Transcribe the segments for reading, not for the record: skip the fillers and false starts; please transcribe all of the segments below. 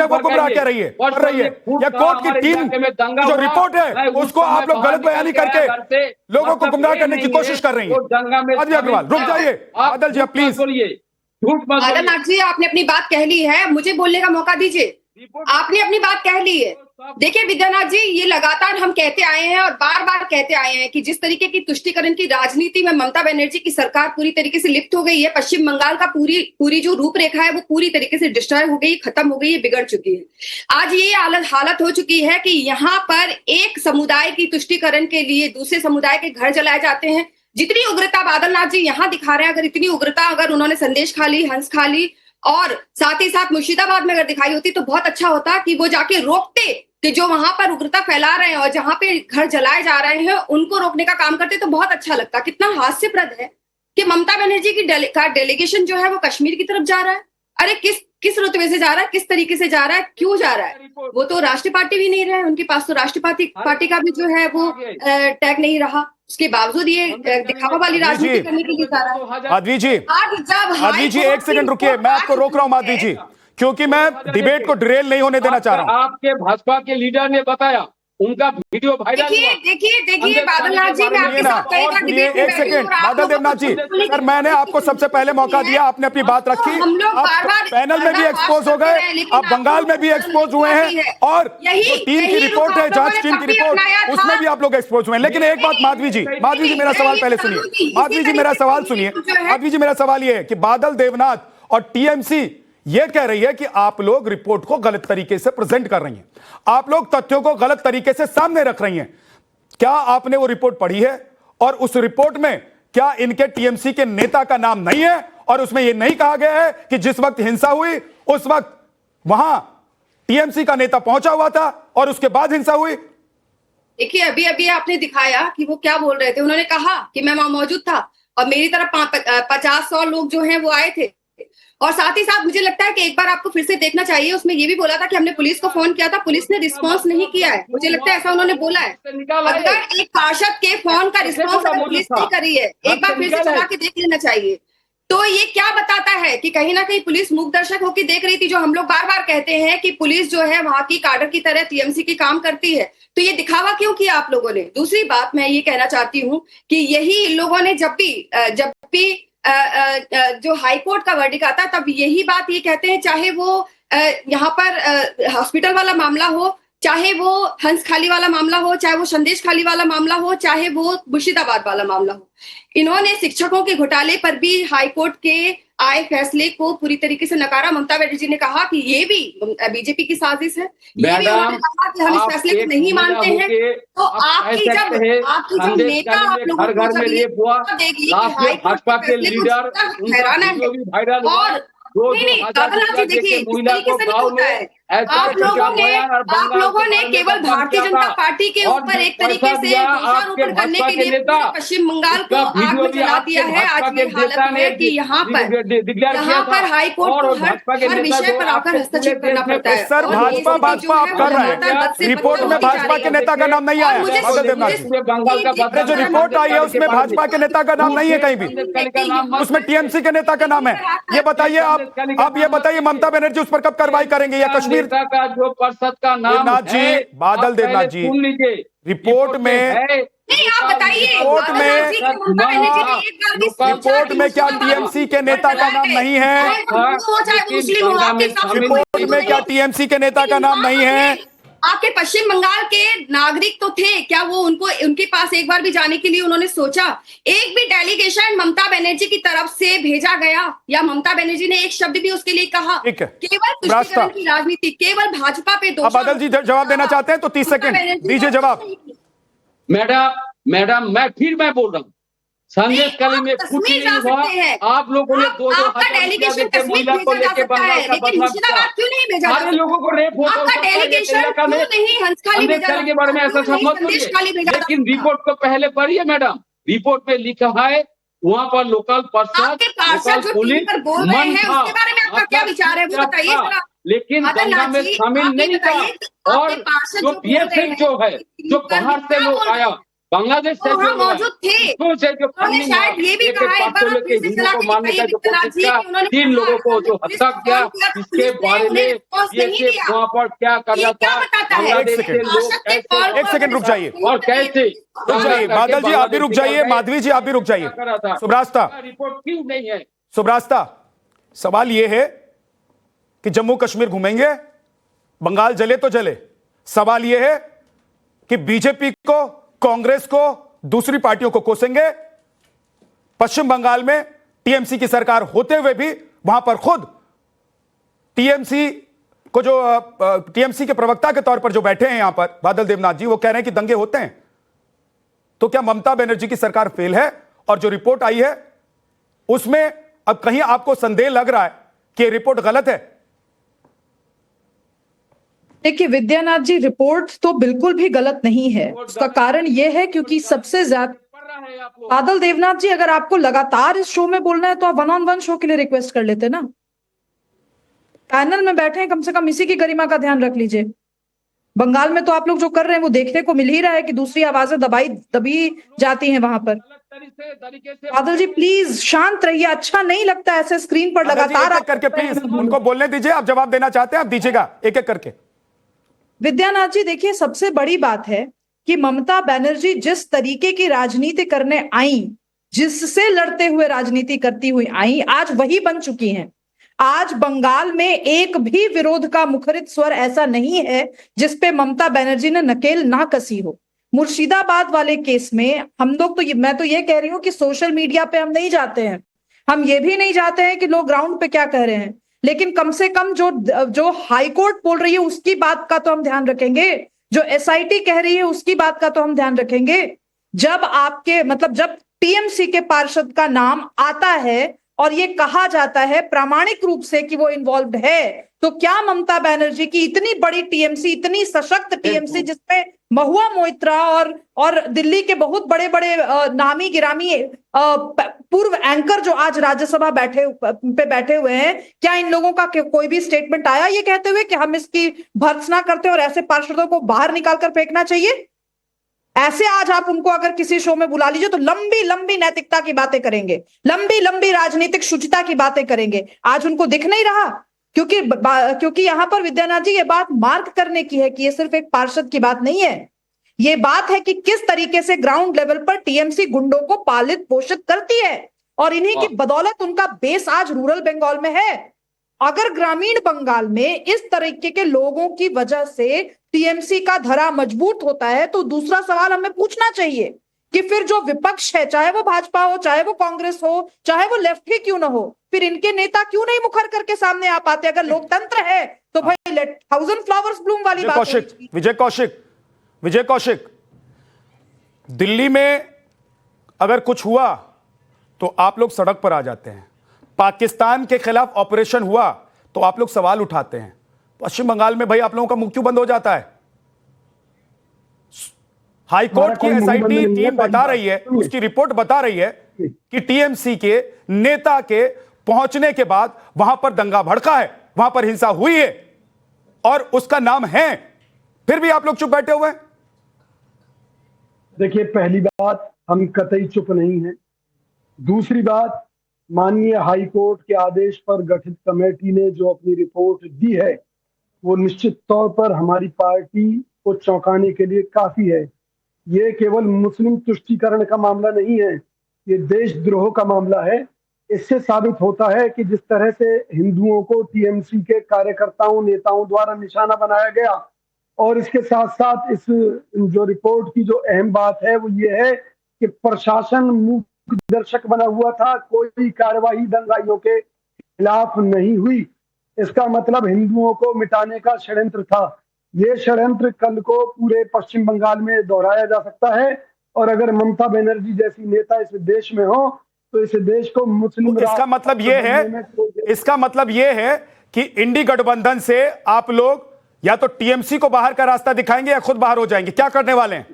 में वो गुमराह कर रही है। या कोर्ट की टीम की जो रिपोर्ट है उसको आप लोग गलत बयानी करके लोगों को गुमराह करने की कोशिश कर रही है। अजय अग्रवाल रुक जाइए, बादल जी प्लीज। बादल नाथ जी, आपने अपनी बात कह ली है, मुझे बोलने का मौका दीजिए। आपने अपनी बात कह ली है। देखिए विद्यानाथ जी, ये लगातार हम कहते आए हैं और बार बार कहते आए हैं कि जिस तरीके की तुष्टीकरण की राजनीति में ममता बनर्जी की सरकार पूरी तरीके से लिप्त हो गई है, पश्चिम बंगाल का पूरी जो रूपरेखा है वो पूरी तरीके से डिस्ट्रॉय हो गई, खत्म हो गई है, बिगड़ चुकी है। आज ये हालत हो चुकी है कि यहाँ पर एक समुदाय की तुष्टीकरण के लिए दूसरे समुदाय के घर जलाए जाते हैं। जितनी उग्रता बादल नाथ जी यहाँ दिखा रहे हैं, अगर इतनी उग्रता अगर उन्होंने संदेश खा ली, हंस खा ली और साथ ही साथ मुर्शिदाबाद में अगर दिखाई होती तो बहुत अच्छा होता कि वो जाके रोकते कि जो वहां पर उग्रता फैला रहे हैं और जहां पे घर जलाए जा रहे हैं उनको रोकने का काम करते तो बहुत अच्छा लगता। कितना हास्यप्रद है कि ममता बनर्जी की डेलीगेशन जो है वो कश्मीर की तरफ जा रहा है। अरे किस रुतबे से जा रहा है, किस तरीके से जा रहा है, क्यों जा रहा है? वो तो राष्ट्रीय पार्टी भी नहीं रहे, उनके पास तो राष्ट्रीय पार्टी का भी जो है वो टैग नहीं रहा। उसके बावजूद ये दिखावा वाली राजनीति करने के लिए जा रहा है। माधवी जी एक सेकंड रुकिए, मैं आपको रोक रहा हूं माधवी जी, क्योंकि मैं डिबेट को डिरेल नहीं होने देना चाह रहा हूं। आपके भाजपा के लीडर ने बताया, उनका वीडियो वायरल हुआ। देखिए बादल नाथ जी, मैं आपके साथ कई बार डिबेट में एक सेकंड बादल देवनाथ जी, सर मैंने आपको सबसे पहले मौका दिया, आपने अपनी बात रखी, आप पैनल में भी एक्सपोज हो गए, आप बंगाल में भी एक्सपोज हुए हैं और जो टीम की रिपोर्ट है, जांच टीम की रिपोर्ट, उसमें भी आप लोग एक्सपोज हुए हैं। लेकिन एक बात माधवी जी मेरा सवाल पहले सुनिए, माधवी जी मेरा सवाल सुनिए। माधवी जी मेरा सवाल ये है कि बादल देवनाथ और टीएमसी यह कह रही है कि आप लोग रिपोर्ट को गलत तरीके से प्रेजेंट कर रही हैं, आप लोग तथ्यों को गलत तरीके से सामने रख रही हैं। क्या आपने वो रिपोर्ट पढ़ी है? और उस रिपोर्ट में क्या इनके टीएमसी के नेता का नाम नहीं है? और उसमें यह नहीं कहा गया है कि जिस वक्त हिंसा हुई उस वक्त वहां टीएमसी का नेता पहुंचा हुआ था और उसके बाद हिंसा हुई? देखिए अभी आपने दिखाया कि वो क्या बोल रहे थे। उन्होंने कहा कि मैं वहां मौजूद था और मेरी तरफ 50-100 लोग जो हैं वो आए थे। और साथ ही साथ मुझे लगता है कि एक बार आपको फिर से देखना चाहिए, उसमें ये भी बोला था कि हमने पुलिस को फोन किया था, पुलिस ने रिस्पांस नहीं किया है। मुझे लगता है ऐसा उन्होंने बोला है। अगर एक पार्षद के फोन का रिस्पांस अगर पुलिस नहीं करी है, एक बार फिर से चला के देख लेना चाहिए। तो ये क्या बताता है कि कहीं ना कहीं पुलिस मूक दर्शक होकर देख रही थी। जो हम लोग बार बार कहते हैं कि पुलिस जो है वहां की काडर की तरह टीएमसी की काम करती है, तो ये दिखावा क्यों किया आप लोगों ने? दूसरी बात मैं ये कहना चाहती हूँ कि यही लोगों ने जब भी जो हाई कोर्ट का वर्डिक्ट आता तब यही बात ये कहते हैं, चाहे वो यहाँ पर हॉस्पिटल वाला मामला हो, चाहे वो हंस खाली वाला मामला हो, चाहे वो संदेश खाली वाला मामला हो, चाहे वो मुर्शिदाबाद वाला मामला हो, इन्होंने शिक्षकों के घोटाले पर भी हाई कोर्ट के आए फैसले को पूरी तरीके से नकारा। ममता बनर्जी ने कहा कि ये भी बीजेपी की साजिश है, ये भी उन्होंने कहा कि हम इस फैसले को नहीं मानते हैं। तो आपकी जब नेता आप लोगों को जब ये देगी कि हाई कोर्ट के फैसले को ठहराना है और नहीं देखिए इस तरीके से नहीं होता है। आप लोगों ने केवल भारतीय जनता पार्टी के ऊपर एक तरीके से दोषारोपण करने के लिए पश्चिम बंगाल को आग में जला दिया है। आज ये हालत है कि यहाँ पर हाई कोर्ट को हर विषय पर आकर हस्तक्षेप करना पड़ता है। सर भाजपा आप कर रहे हैं, रिपोर्ट में भाजपा के नेता का नाम नहीं आया। जो रिपोर्ट आई है उसमें भाजपा के नेता का नाम नहीं है कहीं भी, उसमें टीएमसी के नेता का नाम है। ये बताइए आप ये बताइए ममता बनर्जी उस पर कब कार्रवाई करेंगे? या कश्मीर का जो पार्षद का नाम है, बादल देवनाथ जी, रिपोर्ट में नहीं आप बताइए, रिपोर्ट में क्या टीएमसी के नेता का नाम नहीं है? रिपोर्ट में क्या टीएमसी के नेता का नाम नहीं है? आपके पश्चिम बंगाल के नागरिक तो थे, क्या वो उनके पास एक बार भी जाने के लिए उन्होंने सोचा? एक भी डेलीगेशन ममता बनर्जी की तरफ से भेजा गया या ममता बनर्जी ने एक शब्द भी उसके लिए कहा? केवल तुष्टीकरण की राजनीति, केवल भाजपा पे दोष। बादल जी जवाब देना चाहते हैं तो 30 सेकंड दीजिए जवाब। मैडम मैं बोल रहा हूँ, संदेश कली में कुछ नहीं हुआ। आप लोगों ने 2,000 महिला को लेकर बंगाल का बदलाव, सारे लोगों को रेप होता के बारे में ऐसा मत बोलिए। लेकिन रिपोर्ट को पहले पढ़िए मैडम, रिपोर्ट में लिखा है वहाँ पर लोकल पार्षद पुलिस मन था, क्या विचार है वो बताइए। लेकिन दंगा में शामिल नहीं था। और जो बीएसएफ जो है, जो बाहर से लोग आया, बांग्लादेश से वहाँ मौजूद थे। उन्होंने शायद ये भी कहा, एक बार आप फिर से चला के दिखाइए विद्यानाथ जी, कि उन्होंने 3 लोगों को जो हत्या किया, इसके बारे में ये वहाँ पर क्या कर रहा था, बांग्लादेश के लोग कैसे, एक सेकंड रुक जाइए और कैसे रुक जाइए, बादल जी आप भी रुक जाइए, माधवी जी आप भी रुक जाइए। सुब्रास्ता, रिपोर्ट क्यों नहीं है? सुब्रास्ता, सवाल यह है कि जम्मू कश्मीर घूमेंगे, बंगाल जले तो जले। सवाल यह है कि बीजेपी को, कांग्रेस को, दूसरी पार्टियों को कोसेंगे। पश्चिम बंगाल में टीएमसी की सरकार होते हुए भी वहां पर खुद टीएमसी को, जो टीएमसी के प्रवक्ता के तौर पर जो बैठे हैं यहां पर बादल देवनाथ जी, वो कह रहे हैं कि दंगे होते हैं। तो क्या ममता बनर्जी की सरकार फेल है? और जो रिपोर्ट आई है उसमें अब कहीं आपको संदेह लग रहा है कि रिपोर्ट गलत है? देखिए विद्यानाथ जी, रिपोर्ट तो बिल्कुल भी गलत नहीं है। उसका कारण यह है क्योंकि सबसे ज्यादा, बादल देवनाथ जी अगर आपको लगातार इस शो में बोलना है तो आप 1-on-1 शो के लिए रिक्वेस्ट कर लेते ना। पैनल में बैठे हैं, कम से कम इसी की गरिमा का ध्यान रख लीजिए। बंगाल में तो आप लोग जो कर रहे हैं वो देखने को मिल ही रहा है कि दूसरी आवाजें दबी जाती हैं वहां पर। बादल जी प्लीज शांत रहिए, अच्छा नहीं लगता ऐसे स्क्रीन पर लगातार एक करके प्लीज उनको बोलने दीजिए। आप जवाब देना चाहते हैं आप दीजिएगा एक एक करके। विद्यानाथ जी देखिए, सबसे बड़ी बात है कि ममता बनर्जी जिस तरीके की राजनीति करने आई, जिससे लड़ते हुए राजनीति करती हुई आई, आज वही बन चुकी हैं। आज बंगाल में एक भी विरोध का मुखरित स्वर ऐसा नहीं है जिसपे ममता बनर्जी ने नकेल ना कसी हो। मुर्शिदाबाद वाले केस में हम लोग तो मैं तो ये कह रही हूं कि सोशल मीडिया पे हम नहीं जाते हैं, हम ये भी नहीं जाते हैं कि लोग ग्राउंड पे क्या कह रहे हैं, लेकिन कम से कम जो हाई कोर्ट बोल रही है उसकी बात का तो हम ध्यान रखेंगे, जो एसआईटी कह रही है उसकी बात का तो हम ध्यान रखेंगे। जब आपके जब टीएमसी के पार्षद का नाम आता है और ये कहा जाता है प्रामाणिक रूप से कि वो इन्वॉल्व्ड है, तो क्या ममता बनर्जी की इतनी बड़ी टीएमसी, इतनी सशक्त टीएमसी जिसपे महुआ मोइत्रा और दिल्ली के बहुत बड़े बड़े नामी गिरामी पूर्व एंकर जो आज राज्यसभा बैठे हुए हैं, क्या इन लोगों का कोई भी स्टेटमेंट आया ये कहते हुए कि हम इसकी भर्त्सना करते और ऐसे पार्षदों को बाहर निकालकर फेंकना चाहिए? ऐसे आज आप उनको अगर किसी शो में बुला लीजिए तो लंबी लंबी नैतिकता की बातें करेंगे, लंबी लंबी राजनीतिक शुचिता की बातें करेंगे। आज उनको दिख नहीं रहा क्योंकि यहां पर विद्यानाथ जी ये बात मार्क करने की है कि ये सिर्फ एक पार्षद की बात नहीं है, ये बात है कि किस तरीके से ग्राउंड लेवल पर टीएमसी गुंडों को पालित पोषित करती है और इन्हीं की बदौलत उनका बेस आज रूरल बंगाल में है। अगर ग्रामीण बंगाल में इस तरीके के लोगों की वजह से टीएमसी का धरा मजबूत होता है तो दूसरा सवाल हमें पूछना चाहिए कि फिर जो विपक्ष है, चाहे वो भाजपा हो, चाहे वो कांग्रेस हो, चाहे वो लेफ्ट ही क्यों ना हो, फिर इनके नेता क्यों नहीं मुखर करके सामने आ पाते? अगर लोकतंत्र है तो भाई लेट 1000 फ्लावर्स ब्लूम वाली बात है। विजय कौशिक, दिल्ली में अगर कुछ हुआ तो आप लोग सड़क पर आ जाते हैं, पाकिस्तान के खिलाफ ऑपरेशन हुआ तो आप लोग सवाल उठाते हैं, पश्चिम बंगाल में भाई आप लोगों का मुंह क्यों बंद हो जाता है? हाईकोर्ट की एसआईटी टीम बता रही है, उसकी रिपोर्ट बता रही है कि टीएमसी के नेता के पहुंचने के बाद वहां पर दंगा भड़का है, वहां पर हिंसा हुई है और उसका नाम है, फिर भी आप लोग चुप बैठे हुए हैं। देखिए, पहली बात, हम कतई चुप नहीं हैं। दूसरी बात, माननीय हाई कोर्ट के आदेश पर गठित कमेटी ने जो अपनी रिपोर्ट दी है वो निश्चित तौर पर हमारी पार्टी को चौंकाने के लिए काफी है। ये केवल मुस्लिम तुष्टीकरण का मामला नहीं है, ये देशद्रोह का मामला है। इससे साबित होता है कि जिस तरह से हिंदुओं को टीएमसी के कार्यकर्ताओं, नेताओं द्वारा निशाना बनाया गया, और इसके साथ साथ इस जो रिपोर्ट की जो अहम बात है वो ये है कि प्रशासन मूक दर्शक बना हुआ था, कोई कार्यवाही दंगाइयों के खिलाफ नहीं हुई। इसका मतलब हिंदुओं को मिटाने का षड्यंत्र था। ये षड्यंत्र कल को पूरे पश्चिम बंगाल में दोहराया जा सकता है, और अगर ममता बनर्जी जैसी नेता इस देश में हो तो इस देश को मुस्लिम, इसका मतलब ये है कि इंडी गठबंधन से आप लोग या तो टीएमसी को बाहर का रास्ता दिखाएंगे या खुद बाहर हो जाएंगे, क्या करने वाले हैं?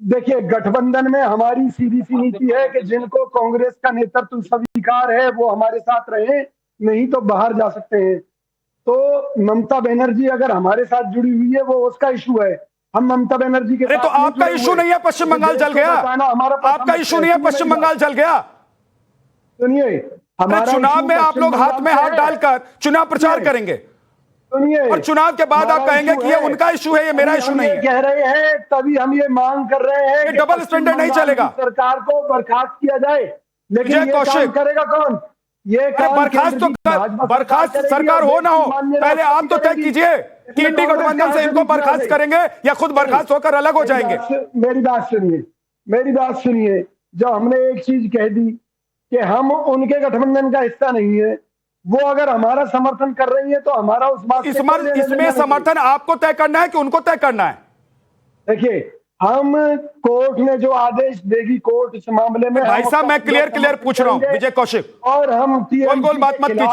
देखिए, गठबंधन में हमारी सीधी सी नीति है कि जिनको कांग्रेस का नेतृत्व स्वीकार है वो हमारे साथ रहे, नहीं तो बाहर जा सकते हैं। तो ममता बनर्जी अगर हमारे साथ जुड़ी हुई है वो उसका इशू है, हम ममता बनर्जी के अरे तो साथ आपका जुड़े इशू हुए। नहीं है पश्चिम बंगाल देश जल को गया, बचाना हमारा आपका इशू नहीं है पश्चिम बंगाल जल गया। सुनिए, अरे हमारा चुनाव issue में आप पश्चिम लोग हाथ बंगाल में से हाथ है। डालकर चुनाव प्रचार करेंगे सुनिए, और चुनाव के बाद आप हमारा कहेंगे issue कि ये है। उनका इशू है, ये मेरा अभी इशू हम नहीं ये है। कह रहे हैं, तभी हम ये मांग कर रहे हैं ये कि डबल पश्चिम स्टैंडर्ड नहीं बंगाल चलेगा। की सरकार को बर्खास्त किया जाए, लेकिन विजय ये काम कौशिक। करेगा कौन? ये अरे काम बर्खास्त केंद्र तो की भाजपा बर्खास्त करेगी सरकार और हो देश ना की हो, माननीय पहले आप राष्ट्रपति तो तय करेगी। कीजिए कि इंडी गठबंधन से इनको बर्खास्त करेंगे या खुद बर्खास्त होकर अलग हो जाएंगे। मेरी बात सुनिए, मेरी बात सुनिए। जो हमने एक चीज कह दी कि हम उनके गठबंधन का हिस्सा नहीं है, वो अगर हमारा समर्थन कर रही है तो हमारा उस बात से कोई लेना देना इसमें नहीं। समर्थन आपको तय करना है कि उनको तय करना है? देखिए, हम कोर्ट ने जो आदेश देगी, कोर्ट इस मामले में भाई हम साहब, मैं अपना क्लियर पूछ रहा हूं करेंगे। विजय कौशिक, और हम गोल गोल बात मत कीजिए,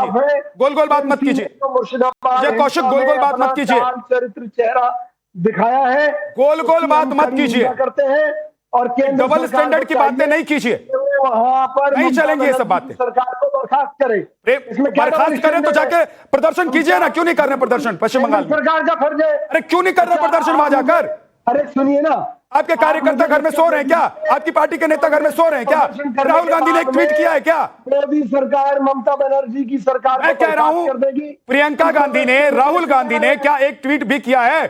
गोल गोल बात मत कीजिए विजय कौशिक, गोल गोल बात मत कीजिए, चरित्र चेहरा दिखाया है, गोल गोल बात मत कीजिए, करते हैं और केंद्र डबल स्टैंडर्ड की बातें नहीं कीजिए, वहां पर नहीं चलेंगी ये सब बातें। सरकार को बर्खास्त करे। इसमें क्या बर्खास्त करें तो जाके प्रदर्शन कीजिए ना, क्यों नहीं कर रहे प्रदर्शन पश्चिम बंगाल में? सरकार का फर्ज है। अरे क्यों नहीं कर रहे प्रदर्शन वहां जाकर? अरे सुनिए ना, आपके कार्यकर्ता घर में सो रहे हैं क्या? आपकी पार्टी के नेता घर में सो रहे हैं क्या? राहुल गांधी ने एक ट्वीट किया है क्या? मोदी सरकार, ममता बनर्जी की सरकार मैं कह रहा हूं, प्रियंका गांधी ने, राहुल गांधी ने क्या एक ट्वीट भी किया है?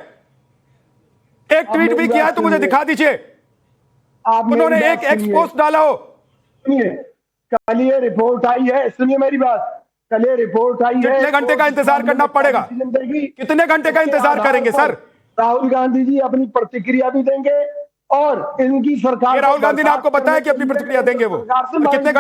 एक ट्वीट भी किया है तो मुझे दिखा दीजिए, उन्होंने एक एक्सपोज डाला हो। सुनिए, कल ये रिपोर्ट आई है, सुनिए मेरी बात, कल ये रिपोर्ट आई है। कितने घंटे का इंतजार करना पड़ेगा? कितने घंटे का इंतजार करेंगे सर? राहुल गांधी जी अपनी प्रतिक्रिया भी देंगे और इनकी सरकार, राहुल गांधी ने आपको बताया कि अपनी प्रतिक्रिया देंगे वो, कितने